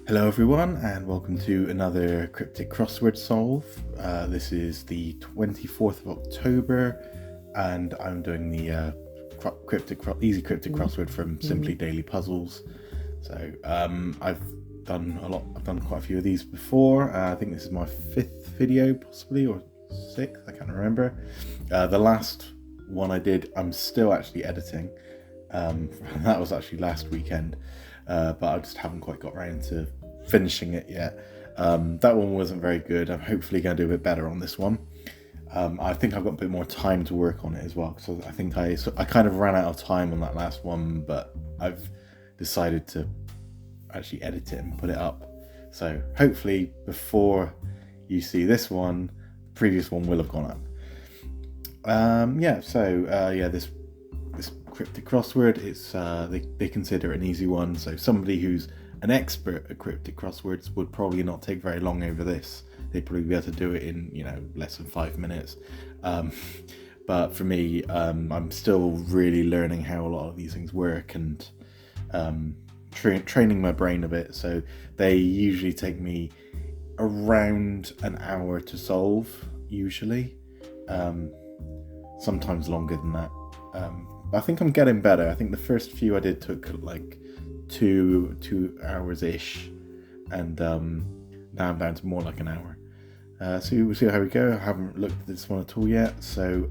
Hello everyone and welcome to another Cryptic Crossword solve. This is the 24th of October and I'm doing the easy cryptic crossword from Simply Daily Puzzles. So I've done quite a few of these before. I think this is my 5th video possibly, or 6th, I can't remember. The last one I did, I'm still actually editing. That was actually last weekend. But I just haven't quite got around to finishing it yet. That one wasn't very good. I'm hopefully going to do a bit better on this one. I think I've got a bit more time to work on it as well, so I think I kind of ran out of time on that last one, but I've decided to actually edit it and put it up. So hopefully before you see this one, the previous one will have gone up. This cryptic crossword, it's they consider it an easy one, so somebody who's an expert at cryptic crosswords would probably not take very long over this. They'd probably be able to do it in less than 5 minutes. But for me, I'm still really learning how a lot of these things work and training my brain a bit. So they usually take me around an hour to solve, usually. Sometimes longer than that. I think I'm getting better. I think the first few I did took like two hours ish, and now I'm down to more like an hour. So we'll see how we go. I haven't looked at this one at all yet. So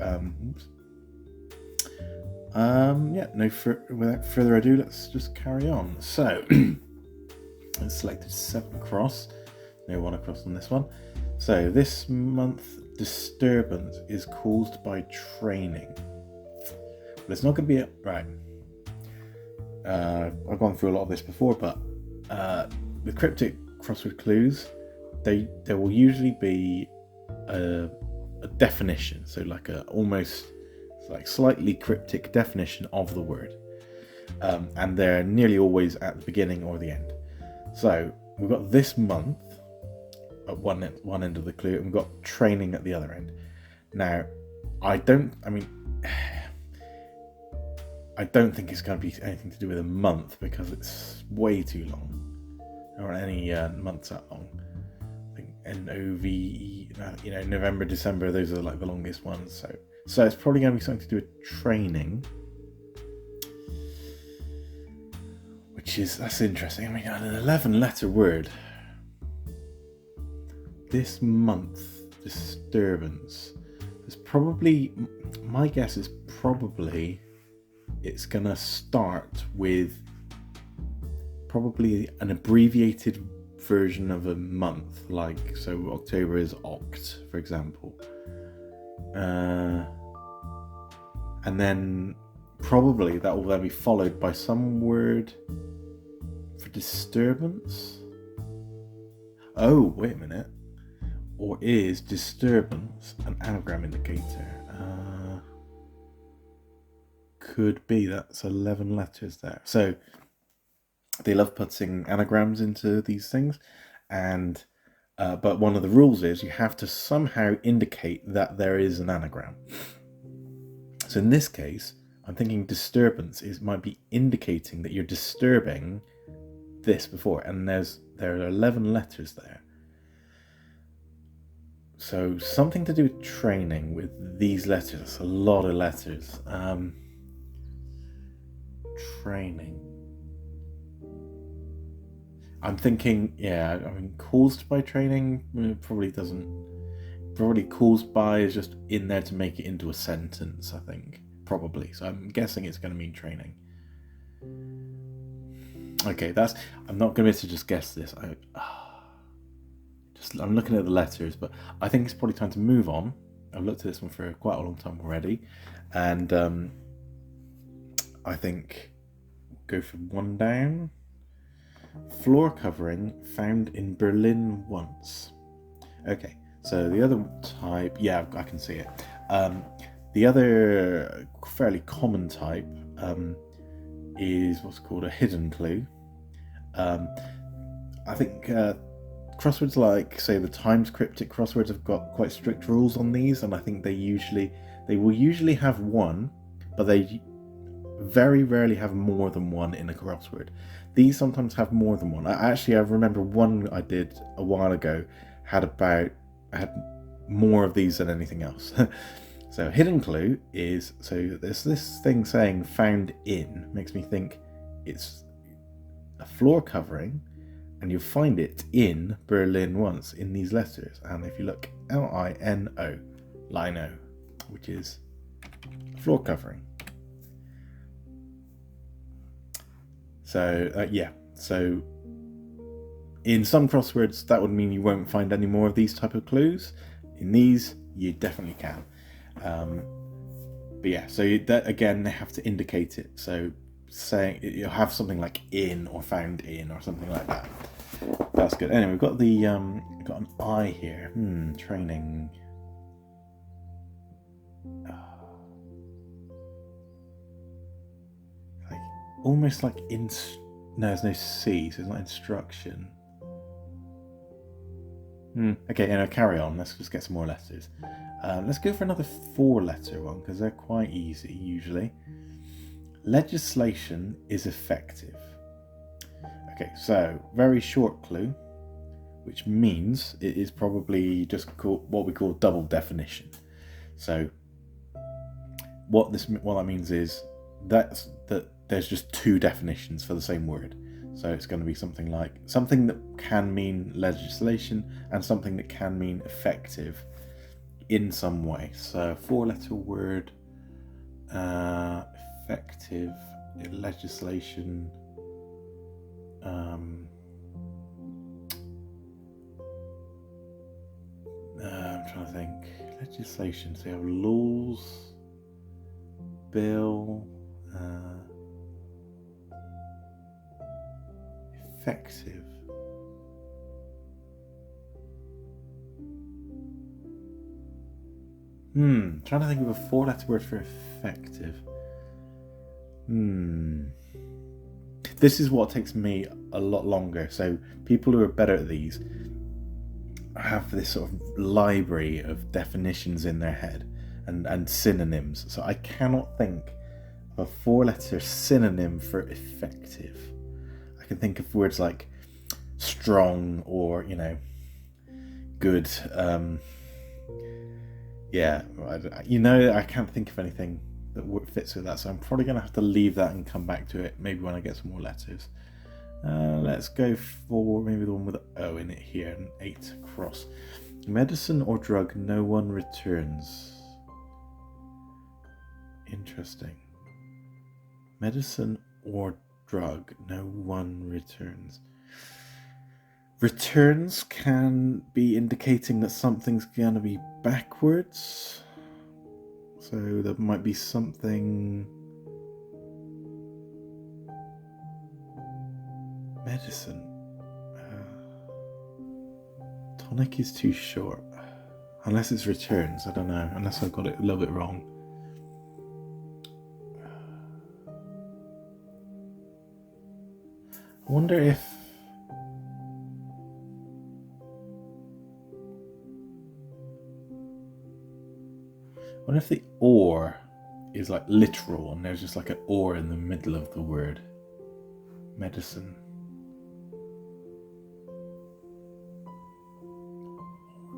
without further ado, let's just carry on. So I selected 7 across, no 1 across on this one. So this month, disturbance is caused by training. But it's not going to be right. I've gone through a lot of this before, but with cryptic crossword clues, there will usually be a definition, so like almost like slightly cryptic definition of the word, and they're nearly always at the beginning or the end. So we've got this month at one end of the clue, and we've got training at the other end. Now, I don't think it's going to be anything to do with a month, because it's way too long. There aren't any months that long. I think NOVE, November, December, those are like the longest ones. So it's probably going to be something to do with training, that's interesting. I mean, an 11-letter word. This month, disturbance. There's probably, my guess is probably it's gonna start with probably an abbreviated version of a month, like, so October is Oct, for example, and then probably that will then be followed by some word for disturbance. Oh, wait a minute. Or is disturbance an anagram indicator? Could be. That's 11 letters there. So they love putting anagrams into these things, and but one of the rules is you have to somehow indicate that there is an anagram. So in this case, I'm thinking disturbance might be indicating that you're disturbing this before, and there are 11 letters there. So something to do with training with these letters. A lot of letters. Training. I'm thinking, caused by training probably doesn't. Probably caused by is just in there to make it into a sentence, I think. Probably. So I'm guessing it's going to mean training. Okay, I'm not going to be able to just guess this. I'm looking at the letters, but I think it's probably time to move on. I've looked at this one for quite a long time already, and I think go for 1 down. Floor covering found in Berlin once. Okay, so the other type, yeah, I can see it. The other fairly common type is what's called a hidden clue. I think crosswords like, say, the Times cryptic crosswords have got quite strict rules on these, and I think they will usually have one, but they very rarely have more than one in a crossword. These sometimes have more than one. I remember one I did a while ago had more of these than anything else. So hidden clue is, so there's this thing saying found in, makes me think it's a floor covering, and you'll find it in Berlin once in these letters. And if you look, Lino, lino, which is a floor covering. So yeah, so in some crosswords that would mean you won't find any more of these type of clues. In these you definitely can. But yeah, so that again, they have to indicate it. So saying you'll have something like in or found in or something like that. That's good. Anyway, we've got the got an I here. Training. Like almost like no, there's no C, so it's not instruction. Okay, carry on. Let's just get some more letters. Let's go for another 4-letter one because they're quite easy usually. Legislation is effective. Okay, so very short clue, which means it is probably just what we call double definition. So what that means is that there's just 2 definitions for the same word. So it's going to be something like something that can mean legislation and something that can mean effective in some way. So 4-letter word, effective, legislation. I'm trying to think. Legislation. So you have laws, bill, effective. Trying to think of a 4-letter word for effective. This is what takes me a lot longer. So people who are better at these have this sort of library of definitions in their head and synonyms. So I cannot think of a 4-letter synonym for effective. I can think of words like strong or, good. I can't think of anything that fits with that, so I'm probably going to have to leave that and come back to it maybe when I get some more letters. Let's go for maybe the one with the O in it here, an 8 cross. Medicine or drug no one returns. Interesting. Medicine or drug no one returns. Returns can be indicating that something's going to be backwards. So there might be something. Medicine. Tonic is too short. Unless it's returns, I don't know. Unless I've got it a little bit wrong. I wonder if. the or is like literal and there's just like an or in the middle of the word. Medicine.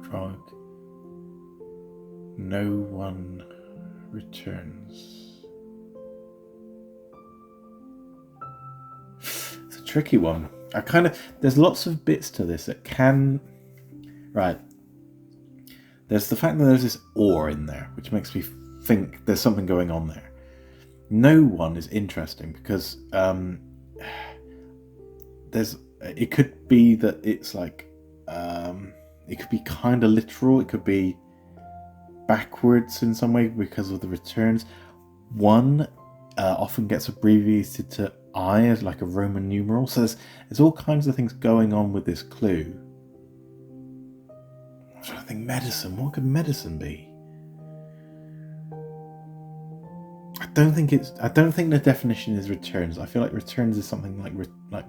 Drug. No one returns. It's a tricky one. There's lots of bits to this that can. Right. There's the fact that there's this or in there, which makes me think there's something going on there. No one is interesting because it could be that it's like it could be kind of literal. It could be backwards in some way because of the returns. One often gets abbreviated to I as like a Roman numeral. So there's all kinds of things going on with this clue. I'm trying to think medicine. What could medicine be? I don't think the definition is returns. I feel like returns is something like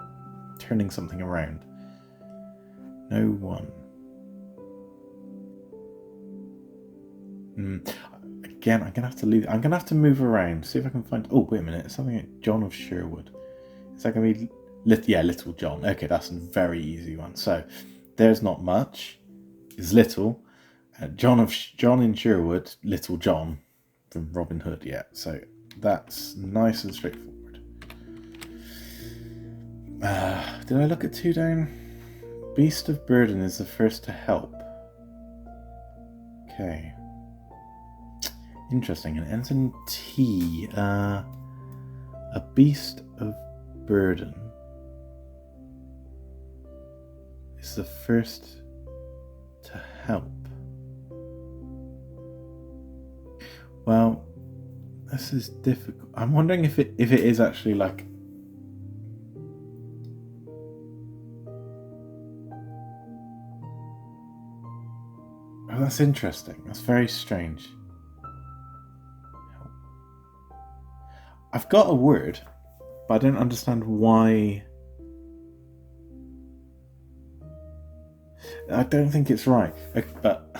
turning something around. No one. again, I'm gonna have to leave. I'm gonna have to move around. See if I can find. Oh, wait a minute. Something like John of Sherwood. Is that gonna be? Yeah, Little John. Okay, that's a very easy one. So there's not much. Is little. John in Sherwood. Little John from Robin Hood. Yeah. So that's nice and straightforward. Did I look at 2 down? Beast of Burden is the first to help. Okay. Interesting. It ends in T. A Beast of Burden is the first to help. Well, this is difficult. I'm wondering if it is actually like. Oh, that's interesting. That's very strange. I've got a word, but I don't understand why. I don't think it's right, but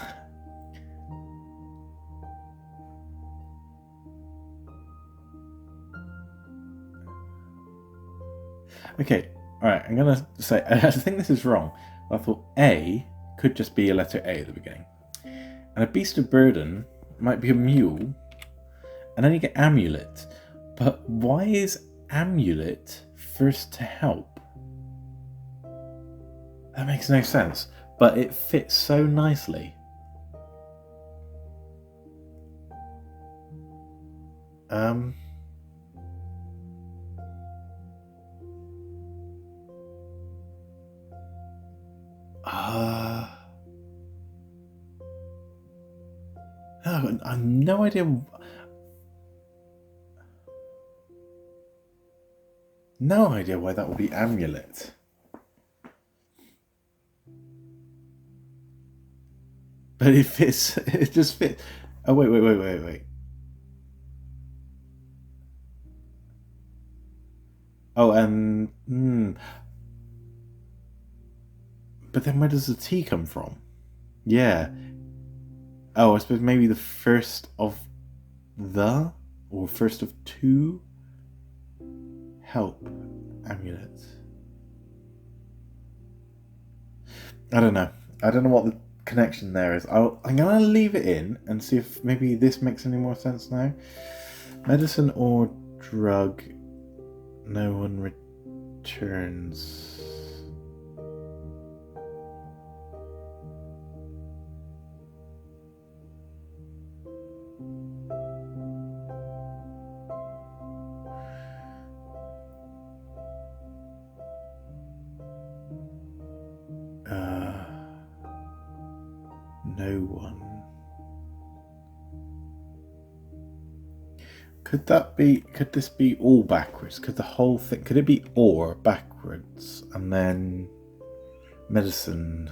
okay. All right. I'm gonna say I think this is wrong. I thought A could just be a letter A at the beginning, and a beast of burden might be a mule, and then you get amulet. But why is amulet first to help? That makes no sense, but it fits so nicely. No, I have no idea. No idea why that would be amulet. But it fits. It just fits. Oh, wait. Oh, but then where does the T come from? Yeah. Oh, I suppose maybe the first of the, or first of 2. Help. Amulet. I don't know. I don't know what the connection there is. I'm going to leave it in and see if maybe this makes any more sense now. Medicine or drug. No one returns. No one. Could this be all backwards? Could the whole thing, could it be or backwards and then medicine?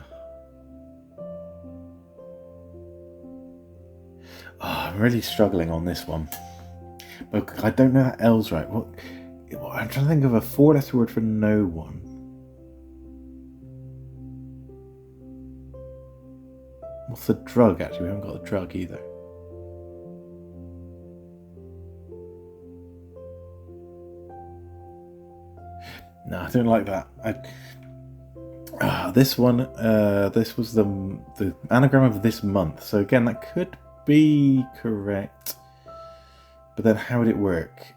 Oh, I'm really struggling on this one. But I don't know that L's right. I'm trying to think of a 4-letter word for no one. What's the drug, actually? We haven't got a drug either. No, I don't like that. This one, this was the anagram of this month. So again, that could be correct. But then how would it work?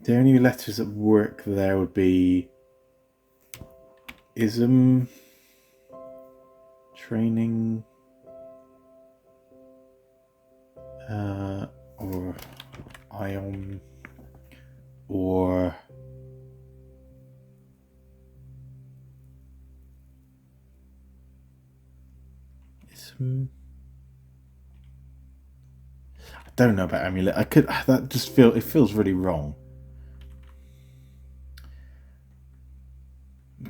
The only letters that work there would be ism, training, or ion, or ism. I don't know about amulet. That just feels really wrong.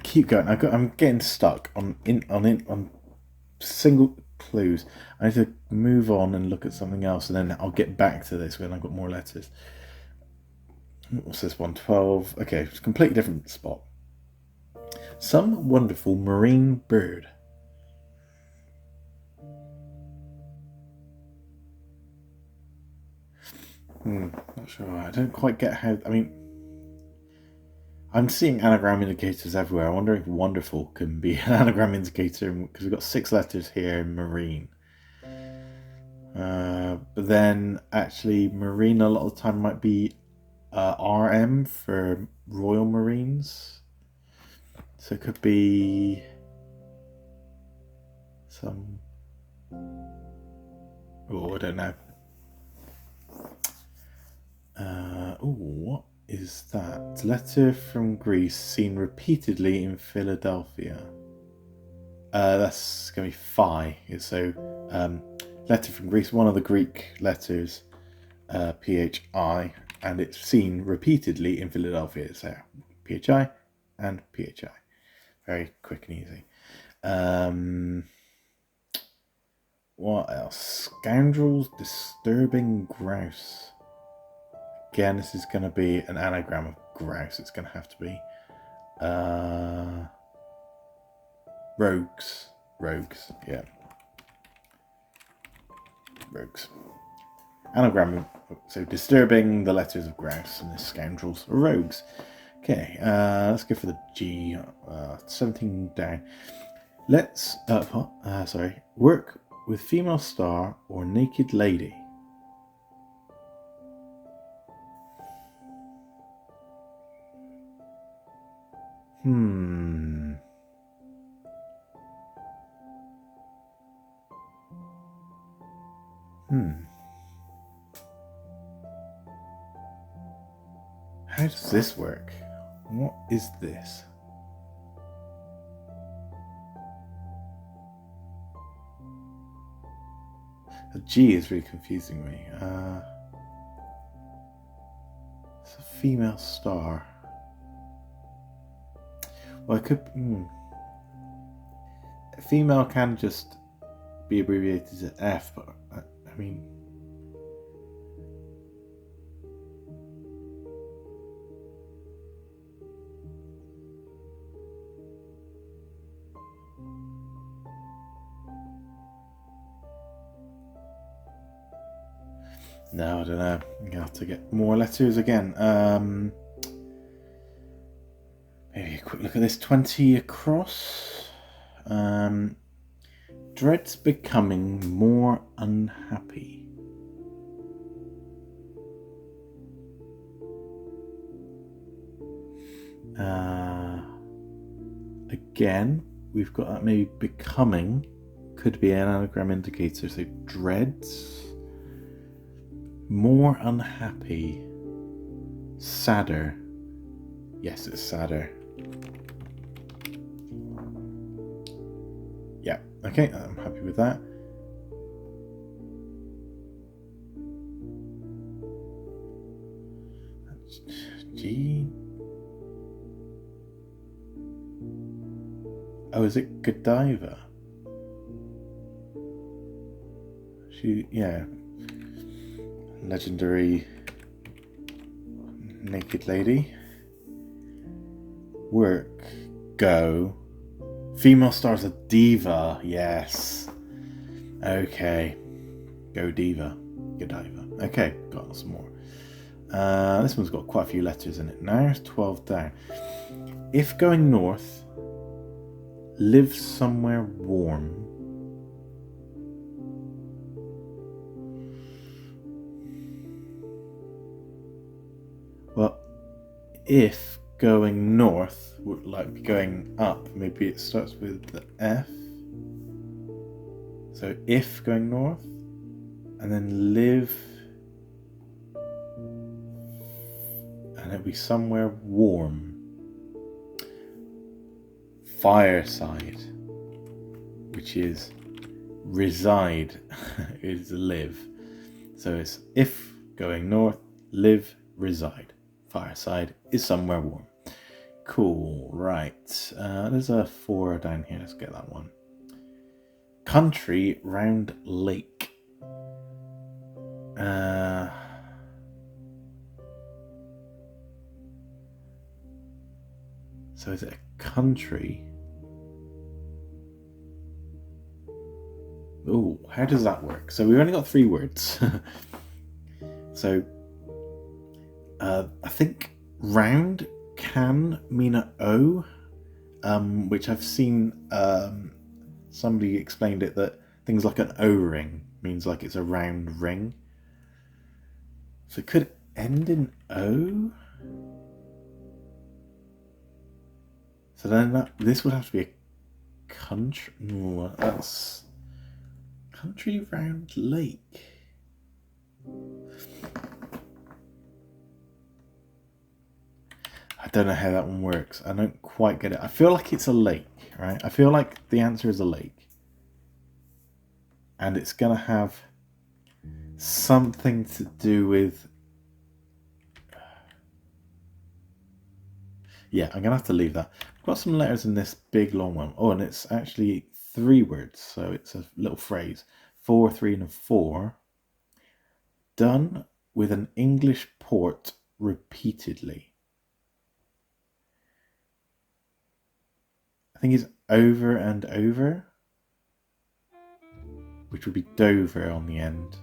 Keep going. I'm getting stuck on single clues. I need to move on and look at something else, and then I'll get back to this when I've got more letters. What's this one? 12. Okay, it's a completely different spot. Some wonderful marine bird. Not sure. I don't quite get how. I mean, I'm seeing anagram indicators everywhere. I wonder if wonderful can be an anagram indicator, because we've got 6 letters here in marine. But then actually marine a lot of the time might be RM for Royal Marines. So it could be some... Oh, I don't know. What is that? Letter from Greece seen repeatedly in Philadelphia. That's going to be phi. So, letter from Greece, one of the Greek letters, PHI, and it's seen repeatedly in Philadelphia. So, PHI and PHI. Very quick and easy. What else? Scoundrels disturbing grouse. Again, this is going to be an anagram of grouse. It's going to have to be. Rogues. Yeah. Rogues. Anagram. So disturbing the letters of grouse, and the scoundrels are rogues. Okay, let's go for the G. 17 down. Let's work with female star or naked lady. How does this work? What is this? The G is really confusing me. It's a female star. Well, I could... Female can just be abbreviated as F, but I mean... No, I don't know. I'm going to have to get more letters again. Maybe a quick look at this. 20 across. Dread's becoming more unhappy. Again, we've got that maybe becoming. Could be an anagram indicator. So dreads. More unhappy. Sadder. Yes, it's sadder. Yeah, okay, I'm happy with that. G. Oh, is it Godiva? Yeah. Legendary naked lady. Work. Go. Female star's a diva. Yes. Okay. Go diva. Godiva. Okay, got some more. This one's got quite a few letters in it now. It's 12 down. If going north, live somewhere warm. Well, if going north would like be going up, maybe it starts with the F. So if going north, and then live, and it'll be somewhere warm. Fireside, which is reside, is live. So it's if going north, live, reside. Fireside is somewhere warm. Cool, right. There's a 4 down here. Let's get that one. country round lake. So is it a country? Oh, how does that work? So we've only got 3 words. So I think round can mean an O, which I've seen somebody explained it that things like an O-ring means like it's a round ring. So it could end in O. So then this would have to be a country. No, that's country round lake. I don't know how that one works. I don't quite get it. I feel like it's a lake, right? I feel like the answer is a lake. And it's going to have something to do with... Yeah, I'm going to have to leave that. I've got some letters in this big long one. Oh, and it's actually 3 words. So it's a little phrase. 4, 3, and a 4. Done with an English port repeatedly. I think it's over and over, which would be Dover on the end.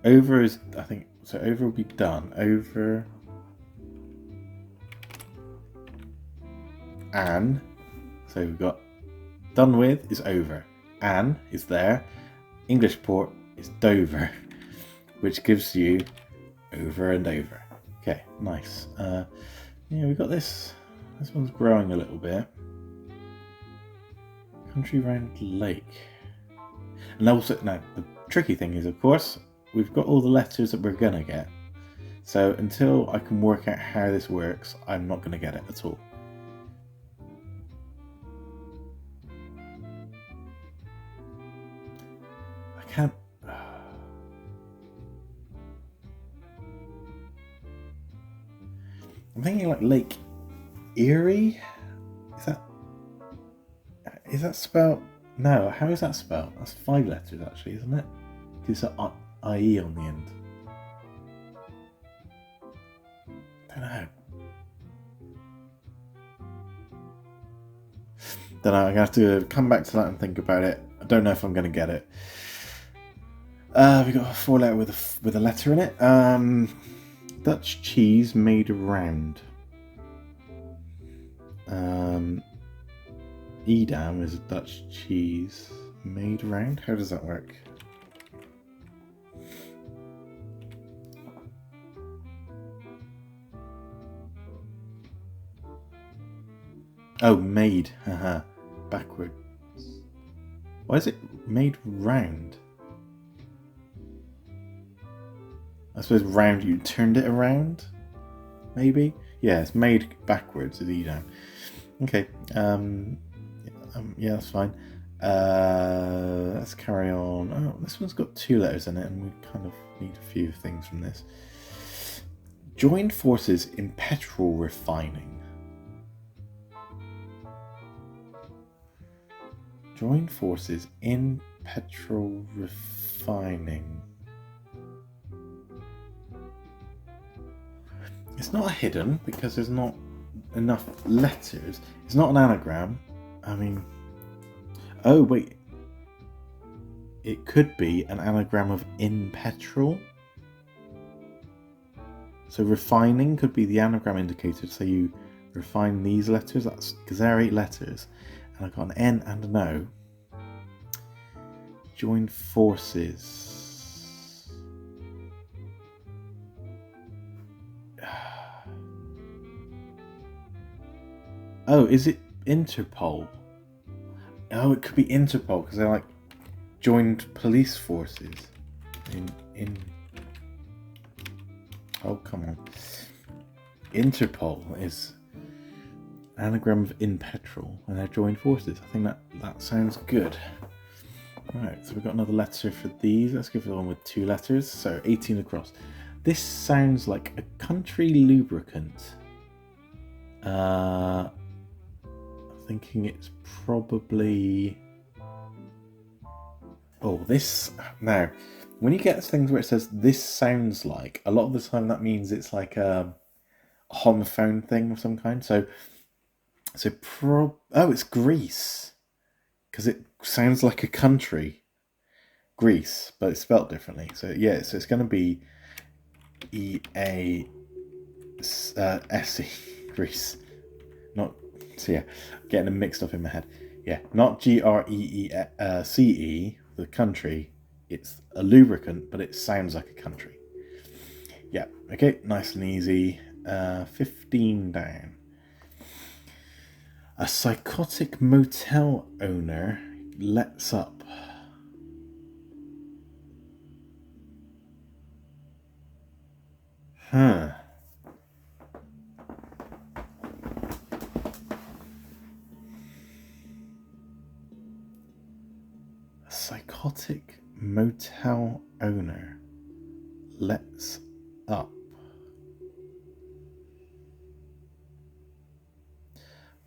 Over is, I think, so over will be done. Over. An. So we've got done with is over. An is there. English port is Dover, which gives you over and over. Okay, nice. Yeah, we've got this. This one's growing a little bit. Country round lake. And also, now, the tricky thing is, of course, we've got all the letters that we're going to get. So until I can work out how this works, I'm not going to get it at all. I can't... I'm thinking like Lake Erie? Is that spelled? No, how is that spelled? That's 5 letters actually, isn't it? Because it's an IE on the end. Don't know. I'm gonna have to come back to that and think about it. I don't know if I'm gonna get it. We got a 4 letter with a letter in it. Dutch cheese made round. Edam is a Dutch cheese made round. How does that work? Oh, made. Haha. Backward. Why is it made round? I suppose round, you turned it around? Maybe? Yeah, it's made backwards, is Edam. Okay. Yeah, that's fine. Let's carry on. Oh, this one's got 2 letters in it, and we kind of need a few things from this. Joined forces in petrol refining. Joined forces in petrol refining. It's not a hidden because there's not enough letters. It's not an anagram. I mean, oh wait, it could be an anagram of in petrol. So refining could be the anagram indicator. So you refine these letters. That's because there are 8 letters, and I've got an N and an O. Join forces. Oh, is it Interpol? Oh, it could be Interpol because they're like joined police forces. In. Oh, come on. Interpol is anagram of in petrol, and they're joined forces. I think that sounds good. Right, so we've got another letter for these. Let's give it one with 2 letters. So 18 across. This sounds like a country lubricant. I thinking it's probably... Oh, this... Now, when you get things where it says, this sounds like, a lot of the time that means it's like a homophone thing of some kind. So oh, it's Greece. Because it sounds like a country. Greece, but it's spelled differently. So yeah, so it's going to be E-A-S-E, Greece. Not, so yeah, getting them mixed up in my head. Yeah, not Greece, the country. It's a lubricant, but it sounds like a country. Yeah, okay, nice and easy. 15 down. A psychotic motel owner lets up. Huh. A psychotic motel owner lets up.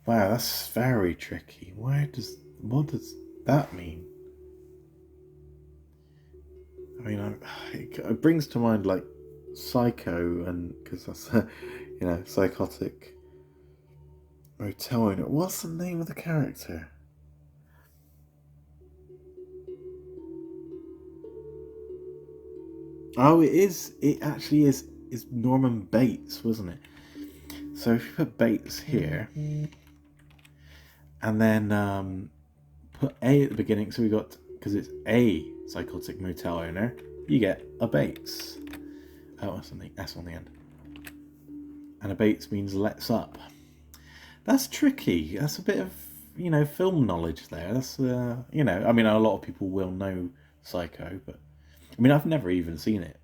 Wow, that's very tricky. What does that mean? I mean, it brings to mind like Psycho, and because that's psychotic motel owner. What's the name of the character? Oh, it is. It actually is Norman Bates, wasn't it? So if you put Bates here, and then put A at the beginning, so we got, because it's a psychotic motel owner, you get a Bates. Oh, that's on the S on the end. And a Bates means lets up. That's tricky. That's a bit of, film knowledge there. That's, I mean, a lot of people will know Psycho, but, I mean, I've never even seen it.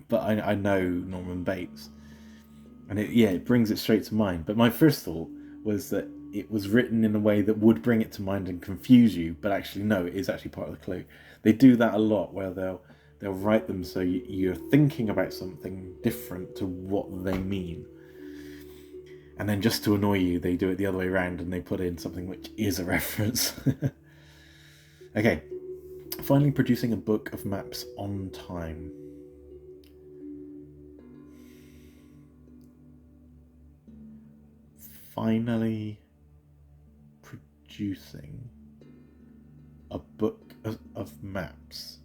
But I know Norman Bates. And it brings it straight to mind. But my first thought was that it was written in a way that would bring it to mind and confuse you. But actually, no, it is actually part of the clue. They do that a lot, where they'll write them so you're thinking about something different to what they mean. And then just to annoy you, they do it the other way around and they put in something which is a reference. Okay. Finally producing a book of maps on time. Finally producing a book of maps.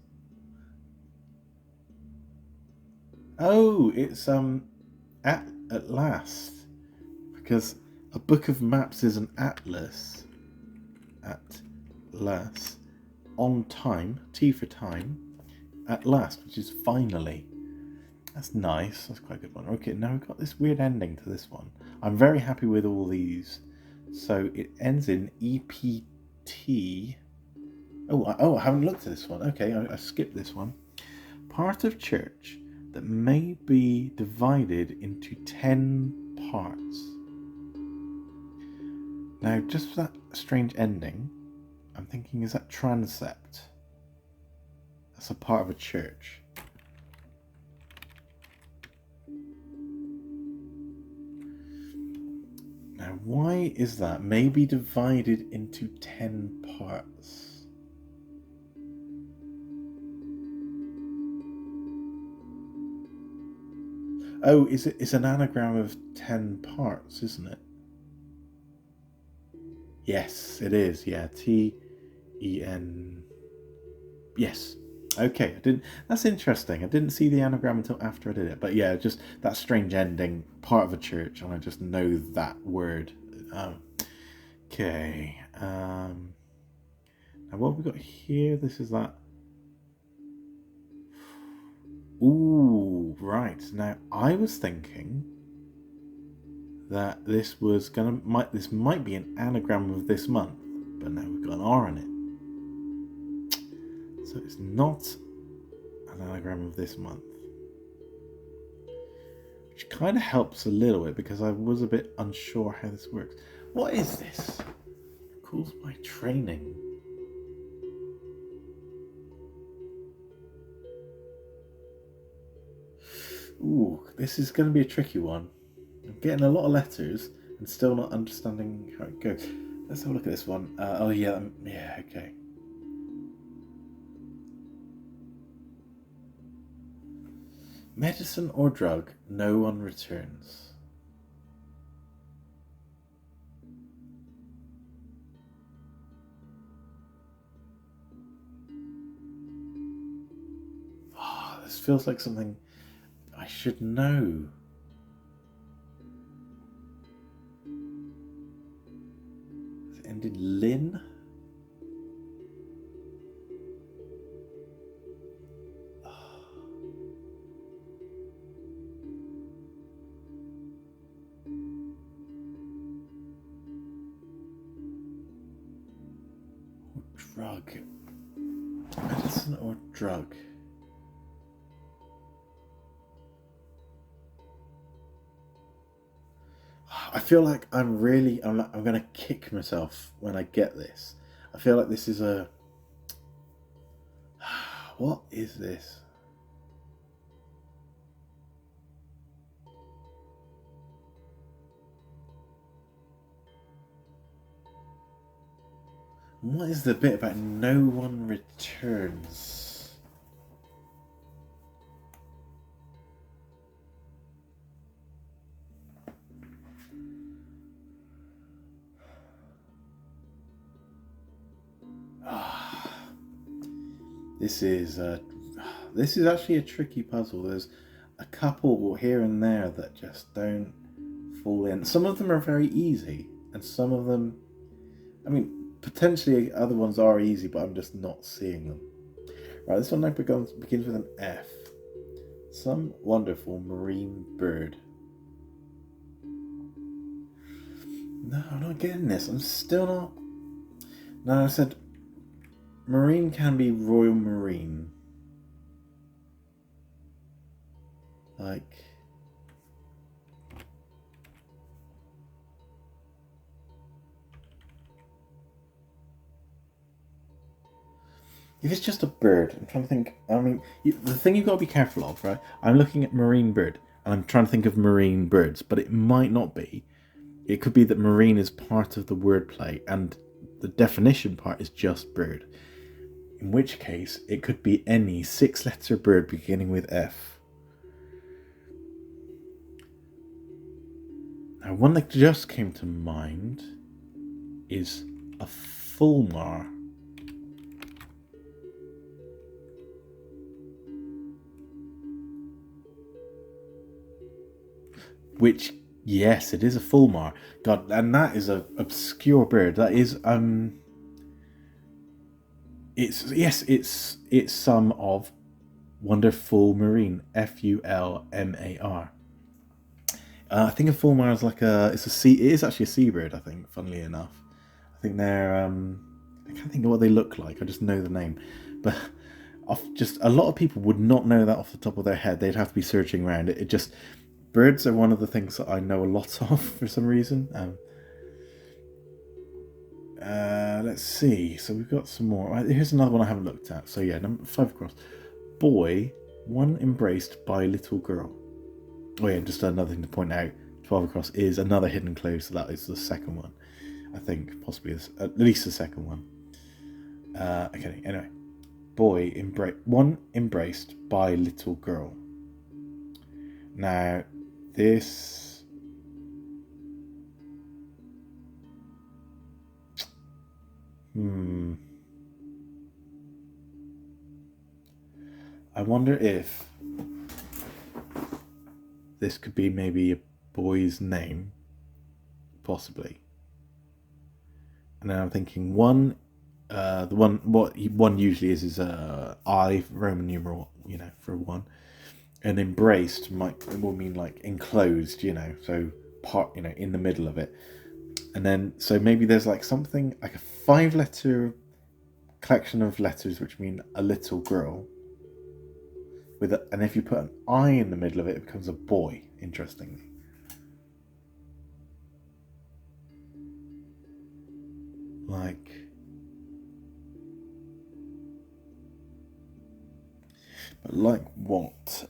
Oh, it's at last. Because a book of maps is an atlas. At last. On time, T for time. At last, which is finally. That's nice. That's quite a good one. Okay, now we've got this weird ending to this one. I'm very happy with all these. So it ends in EPT. Oh, I haven't looked at this one. Okay, I skipped this one. Part of church that may be divided into 10 parts. Now, just for that strange ending, I'm thinking, is that transept? That's a part of a church. Now, why is that? Maybe divided into 10 parts. Oh, it's an anagram of 10 parts, isn't it? Yes, it is. Yeah, T-E-N. Yes. Okay, that's interesting. I didn't see the anagram until after I did it. But yeah, just that strange ending, part of a church, and I just know that word. Okay. Now what have we got here? This is that. Ooh, right. Now I was thinking that this might be an anagram of this month, but now we've got an R in it. So it's not an anagram of this month. Which kind of helps a little bit, because I was a bit unsure how this works. What is this? Calls my training. Ooh, this is going to be a tricky one. I'm getting a lot of letters and still not understanding how it goes. Let's have a look at this one. Oh yeah, yeah, okay. Medicine or drug, no one returns. Oh, this feels like something I should know. Does it end in Lin? Drug. Medicine or drug? I feel like I'm gonna kick myself when I get this. I feel like this is a... What is this? What is the bit about no one returns? This is actually a tricky puzzle. There's a couple here and there that just don't fall in. Some of them are very easy, and some of them, I mean, potentially other ones are easy, but I'm just not seeing them. Right, this one now begins with an F. Some wonderful marine bird. No, I'm not getting this. I'm still not. No, I said marine can be Royal Marine. Like... If it's just a bird, I'm trying to think. I mean, the thing you've got to be careful of, right? I'm looking at marine bird, and I'm trying to think of marine birds, but it might not be. It could be that marine is part of the wordplay, and the definition part is just bird. In which case, it could be any 6-letter bird beginning with F. Now, one that just came to mind is a fulmar. Which, yes, it is a fulmar. God, and that is an obscure bird. That is it's some of wonderful marine. Fulmar. I think a fulmar is like it is actually a seabird, I think, funnily enough. I think they're I can't think of what they look like, I just know the name. But just a lot of people would not know that off the top of their head. They'd have to be searching around. It just... Birds are one of the things that I know a lot of for some reason. Let's see. So we've got some more. Here's another one I haven't looked at. So yeah, number 5 across. Boy, one embraced by little girl. Oh yeah, just another thing to point out. 12 across is another hidden clue, so that is the second one. I think possibly at least the second one. Okay. Anyway, boy one embraced by little girl. Now, this... I wonder if this could be maybe a boy's name, possibly. And then I'm thinking one usually is I, Roman numeral, for one. And embraced will mean like enclosed, so part, in the middle of it. And then, so maybe there's like something like a 5-letter collection of letters which mean a little girl. And if you put an I in the middle of it, it becomes a boy, interestingly. Like... But like what?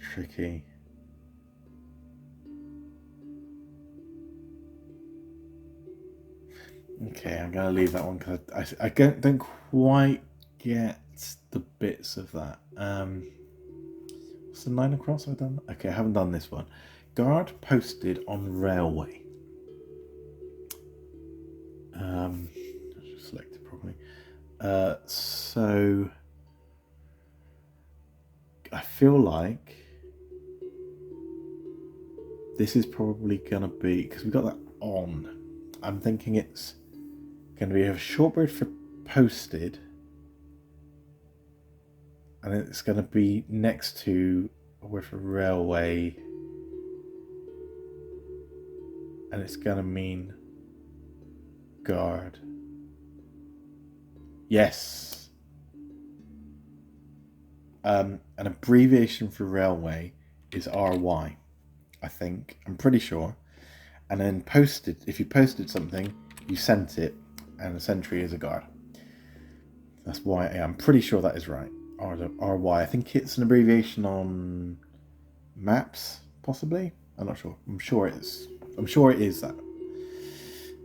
tricky. Okay, I'm gonna leave that one because I don't quite get the bits of that. What's the 9 across I've done? Okay, I haven't done this one. Guard posted on railway. I should select it properly. So I feel like this is probably gonna be, because we've got that on. I'm thinking it's gonna be a short word for posted, and it's gonna be next to a word for railway, and it's gonna mean guard. Yes. An abbreviation for railway is RY, I think. I'm pretty sure. And then posted, if you posted something, you sent it, and a sentry is a guard. That's why I'm pretty sure that is right. RY. I think it's an abbreviation on maps, possibly. I'm not sure. I'm sure it is. I'm sure it is that.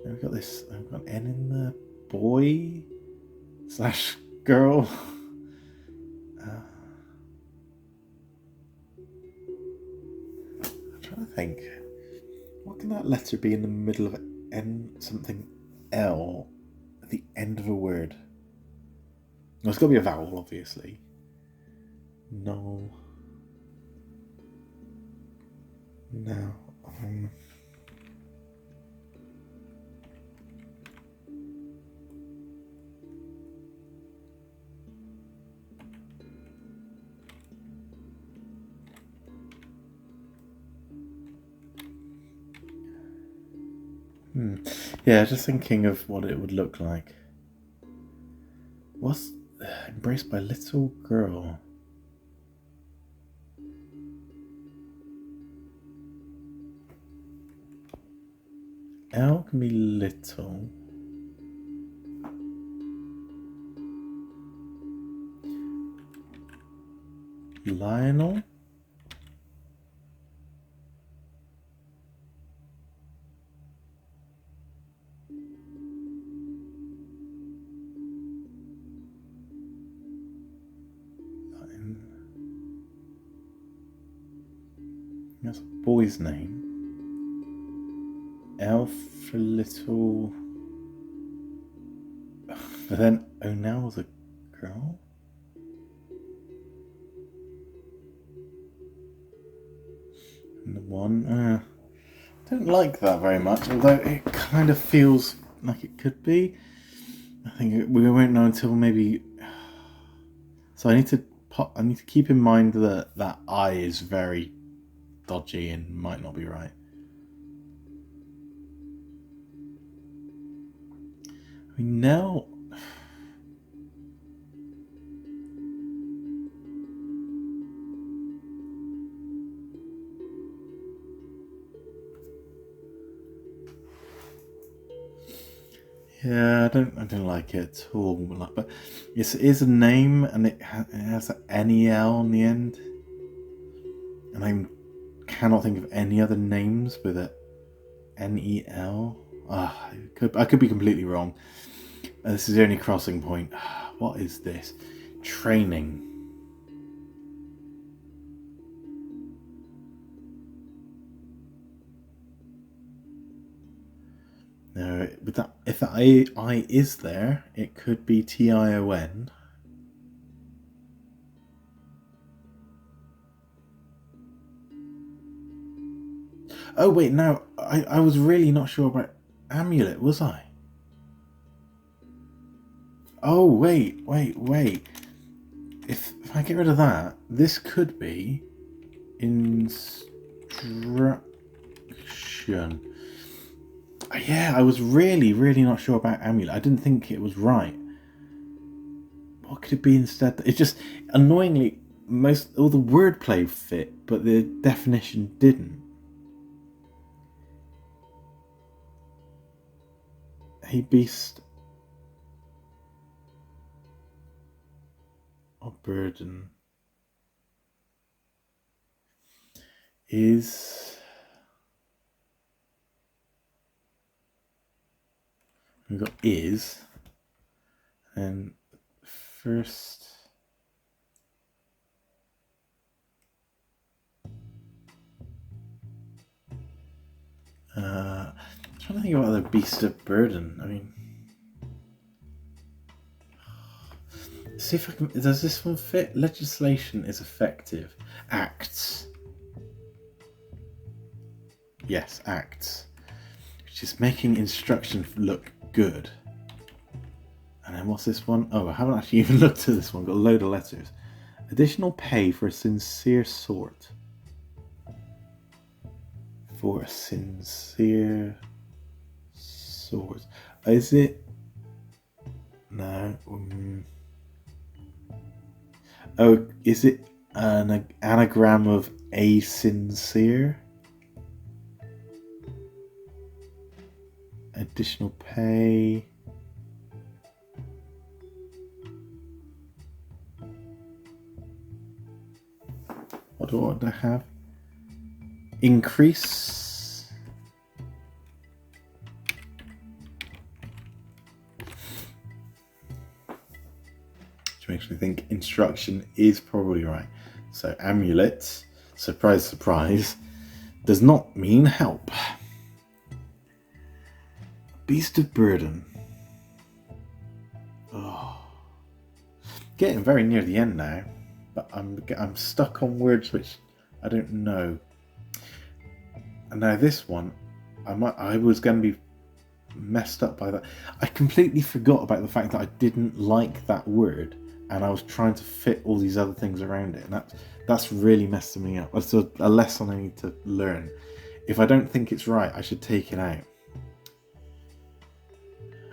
And we've got this. I've got N in the boy / girl. I'm trying to think. What can that letter be in the middle of N something L at the end of a word? Well, it's got to be a vowel, obviously. No. No. Yeah, just thinking of what it would look like. What's embraced by little girl? L can be little. Lionel? That's a boy's name. L for little. But then O'Nell's a girl? And the one. I don't like that very much, although it kind of feels like it could be. I think we won't know until maybe. So I need to keep in mind that that I is very dodgy and might not be right. I mean, now. Yeah, I don't like it at all. But yes, it is a name, and it has an NEL on the end, and I cannot think of any other names with a NEL. I could be completely wrong. This is the only crossing point. What is this? Training. No, with that, if that I is there, it could be TION. Oh wait, no, I was really not sure about amulet, was I? Oh wait. If I get rid of that, this could be instruction. Yeah, I was really not sure about amulet. I didn't think it was right. What could it be instead? It just annoyingly all the wordplay fit, but the definition didn't. A beast of burden. is... We've got is, and first... I'm trying to think about the beast of burden. I mean... See if I can... Does this one fit? Legislation is effective. Acts. Yes, acts. Which is making instruction look good. And then what's this one? Oh, I haven't actually even looked at this one. Got a load of letters. Additional pay for a sincere sort. For a sincere sort. Is it? No. Oh, is it an anagram of a sincere? Additional pay. What do I have? Increase. Which makes me think instruction is probably right. So amulet, surprise, surprise, does not mean help. Beast of burden. Oh, getting very near the end now, but I'm stuck on words which I don't know. And now this one, I was going to be messed up by that. I completely forgot about the fact that I didn't like that word, and I was trying to fit all these other things around it, and that's really messing me up. It's a lesson I need to learn. If I don't think it's right, I should take it out.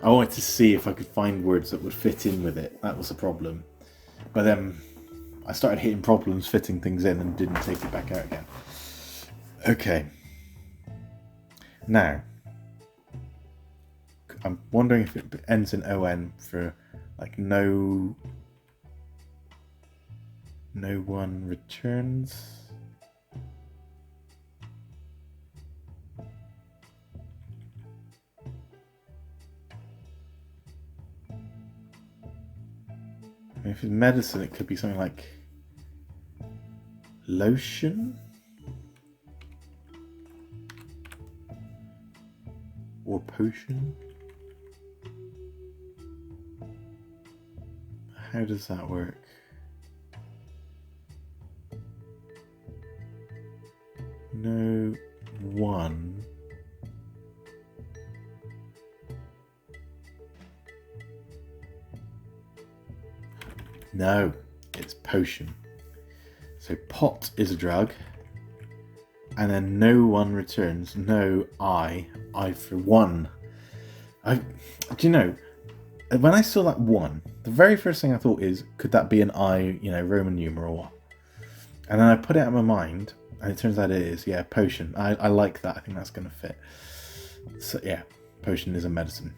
I wanted to see if I could find words that would fit in with it. That was the problem. But then I started hitting problems fitting things in and didn't take it back out again. Okay. Now, I'm wondering if it ends in ON for like no one returns. If it's medicine, it could be something like lotion or potion. How does that work? No one. No, it's potion. So pot is a drug, and then no one returns. No, I for one. Do you know, when I saw that one, the very first thing I thought is, could that be an I, Roman numeral? And then I put it out of my mind, and it turns out it is. Yeah, potion. I like that. I think that's going to fit. So yeah, potion is a medicine.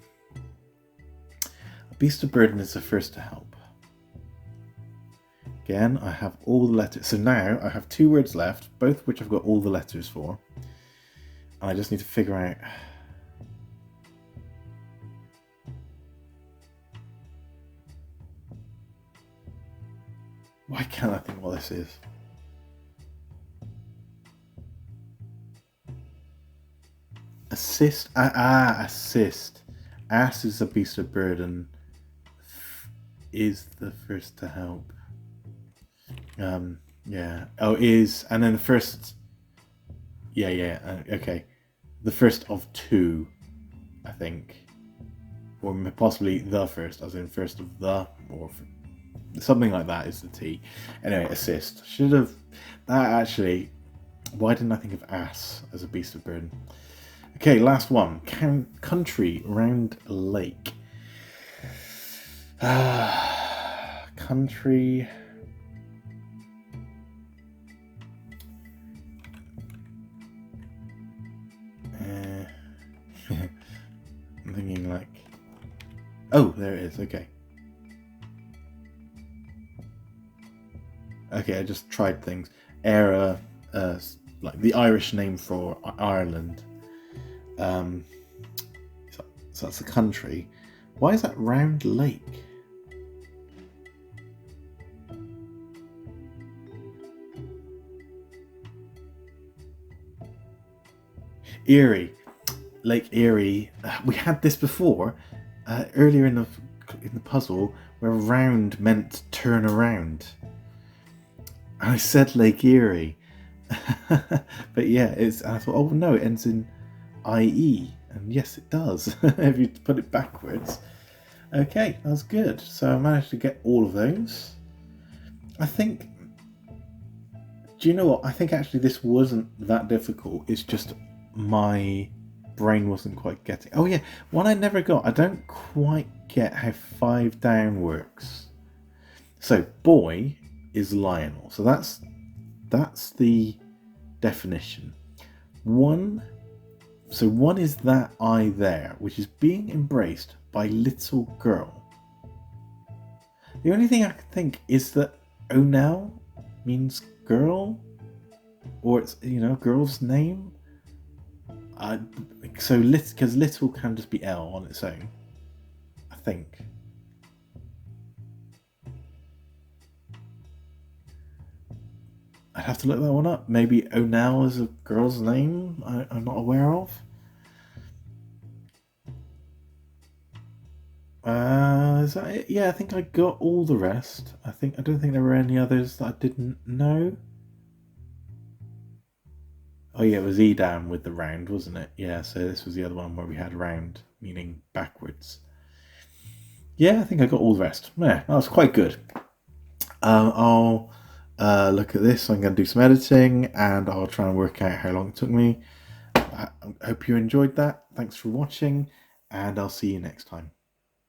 A beast of burden is the first to help. Again, I have all the letters. So now I have 2 words left, both of which I've got all the letters for. And I just need to figure out... Why can't I think what this is? Assist. Assist. Ass is a beast of burden. Is the first to help. Yeah. Oh, is, and then the first. Yeah. Okay. The first of 2, I think, or possibly the first, as in first of the, or something like that is the T. Anyway, assist. Should have that actually. Why didn't I think of ass as a beast of burden? Okay, last one. Country round lake. Country. I'm thinking like, oh, there it is. Okay, I just tried things. Era, like the Irish name for Ireland. So that's the country. Why is that Round Lake? Erie, Lake Erie. We had this before, earlier in the puzzle, where round meant turn around. I said Lake Erie, but yeah, I thought, oh no, it ends in IE, and yes, it does. If you put it backwards. Okay, that's good. So I managed to get all of those. I think. Do you know what? I think actually this wasn't that difficult. It's just my brain wasn't quite getting. Oh yeah, one I never got. I don't quite get how 5 down works. So boy is Lionel. So that's the definition. One is that I there, which is being embraced by little girl. The only thing I can think is that Onel means girl, or it's girl's name. Because little can just be L on its own, I think. I'd have to look that one up. Maybe Onel is a girl's name I'm not aware of. Is that it? Yeah, I think I got all the rest. I don't think there were any others that I didn't know. Oh yeah, it was Edam with the round, wasn't it? Yeah, so this was the other one where we had round, meaning backwards. Yeah, I think I got all the rest. Yeah, that was quite good. I'll look at this. I'm going to do some editing, and I'll try and work out how long it took me. I hope you enjoyed that. Thanks for watching, and I'll see you next time.